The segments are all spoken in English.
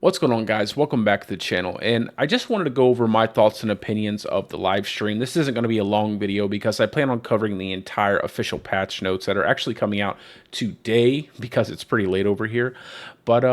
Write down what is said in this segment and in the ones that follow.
What's going on, guys? Welcome back to the channel. And I just wanted to go over my thoughts and opinions of the live stream. This isn't going to be a long video because I plan on covering the entire official patch notes that are actually coming out today because it's pretty late over here. But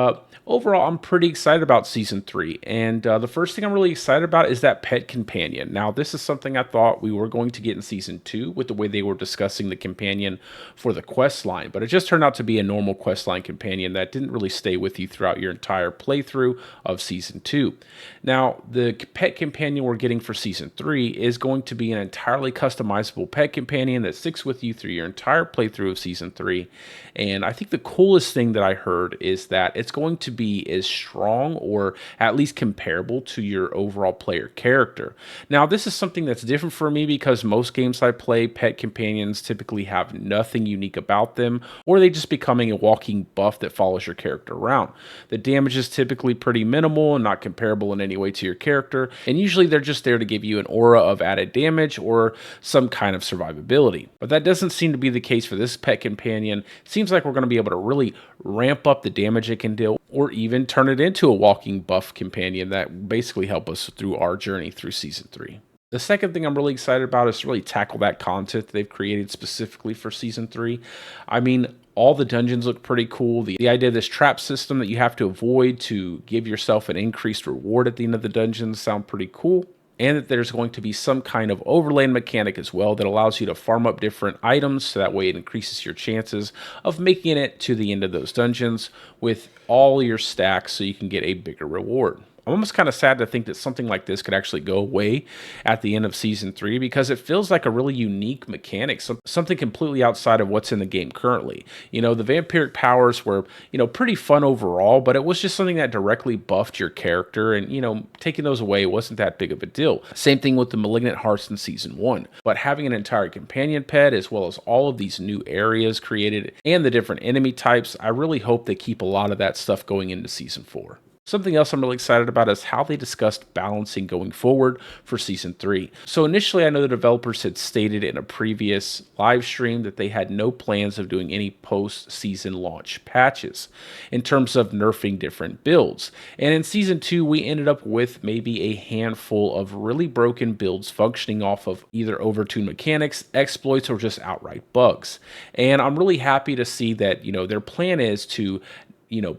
overall, I'm pretty excited about Season 3. And the first thing I'm really excited about is that pet companion. Now, this is something I thought we were going to get in Season 2 with the way they were discussing the companion for the quest line. But it just turned out to be a normal quest line companion that didn't really stay with you throughout your entire playthrough of Season 2. Now, the pet companion we're getting for Season 3 is going to be an entirely customizable pet companion that sticks with you through your entire playthrough of Season 3. And I think the coolest thing that I heard is that it's going to be as strong or at least comparable to your overall player character. Now, this is something that's different for me because most games I play, pet companions typically have nothing unique about them, or they just becoming a walking buff that follows your character around. The damage is typically pretty minimal and not comparable in any way to your character, and usually they're just there to give you an aura of added damage or some kind of survivability. But that doesn't seem to be the case for this pet companion. It seems like we're going to be able to really ramp up the damage it can deal, or even turn it into a walking buff companion that basically help us through our journey through Season 3. The second thing I'm really excited about is to really tackle that content they've created specifically for Season 3. I mean, all the dungeons look pretty cool. The idea of this trap system that you have to avoid to give yourself an increased reward at the end of the dungeons sound pretty cool. And that there's going to be some kind of overland mechanic as well that allows you to farm up different items, so that way it increases your chances of making it to the end of those dungeons with all your stacks so you can get a bigger reward. I'm almost kind of sad to think that something like this could actually go away at the end of Season 3 because it feels like a really unique mechanic, something completely outside of what's in the game currently. You know, the vampiric powers were, pretty fun overall, but it was just something that directly buffed your character, and, taking those away wasn't that big of a deal. Same thing with the malignant hearts in Season 1. But having an entire companion pet, as well as all of these new areas created and the different enemy types, I really hope they keep a lot of that stuff going into Season 4. Something else I'm really excited about is how they discussed balancing going forward for Season 3. So initially, I know the developers had stated in a previous live stream that they had no plans of doing any post-season launch patches in terms of nerfing different builds. And in Season 2, we ended up with maybe a handful of really broken builds functioning off of either overtuned mechanics, exploits, or just outright bugs. And I'm really happy to see that, their plan is to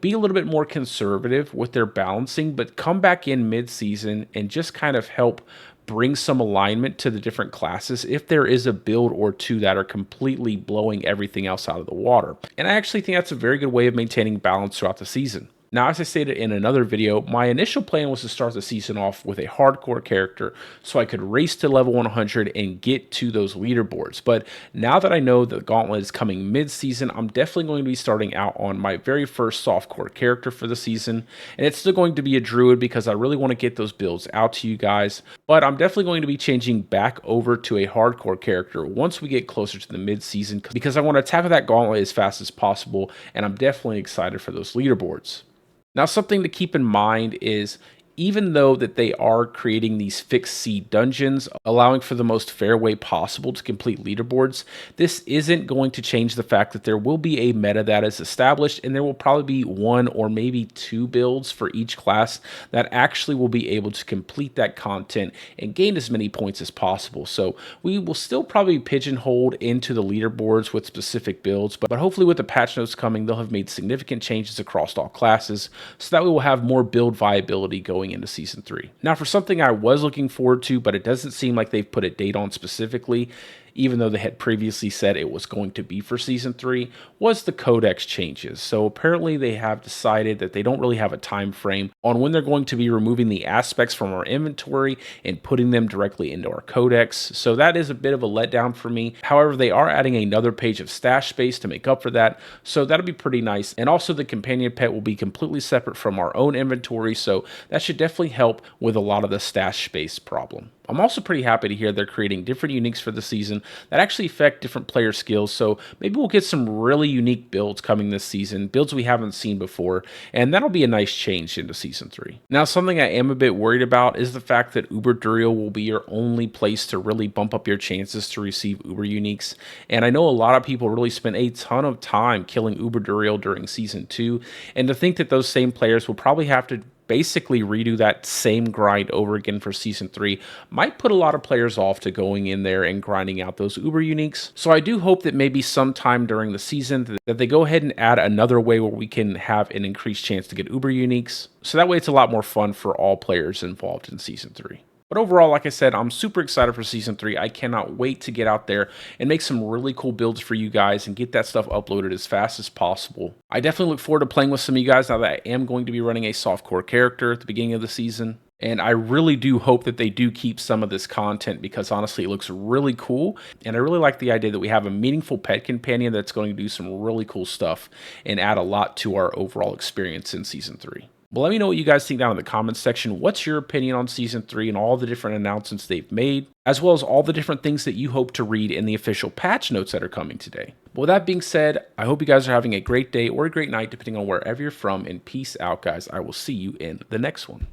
be a little bit more conservative with their balancing, but come back in mid-season and just kind of help bring some alignment to the different classes if there is a build or two that are completely blowing everything else out of the water. And I actually think that's a very good way of maintaining balance throughout the season. Now, as I stated in another video, my initial plan was to start the season off with a hardcore character so I could race to level 100 and get to those leaderboards. But now that I know the gauntlet is coming mid-season, I'm definitely going to be starting out on my very first softcore character for the season. And it's still going to be a druid because I really want to get those builds out to you guys. But I'm definitely going to be changing back over to a hardcore character once we get closer to the mid-season because I want to tackle that gauntlet as fast as possible. And I'm definitely excited for those leaderboards. Now, something to keep in mind is even though that they are creating these fixed seed dungeons, allowing for the most fair way possible to complete leaderboards, this isn't going to change the fact that there will be a meta that is established, and there will probably be one or maybe two builds for each class that actually will be able to complete that content and gain as many points as possible. So we will still probably pigeonholed into the leaderboards with specific builds, but hopefully with the patch notes coming, they'll have made significant changes across all classes so that we will have more build viability going into Season 3. Now, for something I was looking forward to, but it doesn't seem like they've put a date on specifically, even though they had previously said it was going to be for Season 3, was the codex changes. So apparently they have decided that they don't really have a time frame on when they're going to be removing the aspects from our inventory and putting them directly into our codex. So that is a bit of a letdown for me. However, they are adding another page of stash space to make up for that, so that'll be pretty nice. And also the companion pet will be completely separate from our own inventory, so that should definitely help with a lot of the stash space problem. I'm also pretty happy to hear they're creating different uniques for the season that actually affect different player skills, so maybe we'll get some really unique builds coming this season, builds we haven't seen before, and that'll be a nice change into Season 3. Now, something I am a bit worried about is the fact that Uber Duriel will be your only place to really bump up your chances to receive Uber uniques, and I know a lot of people really spent a ton of time killing Uber Duriel during Season 2, and to think that those same players will probably have to basically redo that same grind over again for season 3 might put a lot of players off to going in there and grinding out those uber uniques. So I do hope that maybe sometime during the season that they go ahead and add another way where we can have an increased chance to get uber uniques, so that way it's a lot more fun for all players involved in season 3. But overall, like I said, I'm super excited for season 3. I cannot wait to get out there and make some really cool builds for you guys and get that stuff uploaded as fast as possible. I definitely look forward to playing with some of you guys now that I am going to be running a softcore character at the beginning of the season. And I really do hope that they do keep some of this content, because honestly, it looks really cool. And I really like the idea that we have a meaningful pet companion that's going to do some really cool stuff and add a lot to our overall experience in season 3. Well, let me know what you guys think down in the comments section. What's your opinion on season 3 and all the different announcements they've made, as well as all the different things that you hope to read in the official patch notes that are coming today? But with that being said, I hope you guys are having a great day or a great night, depending on wherever you're from, and peace out, guys. I will see you in the next one.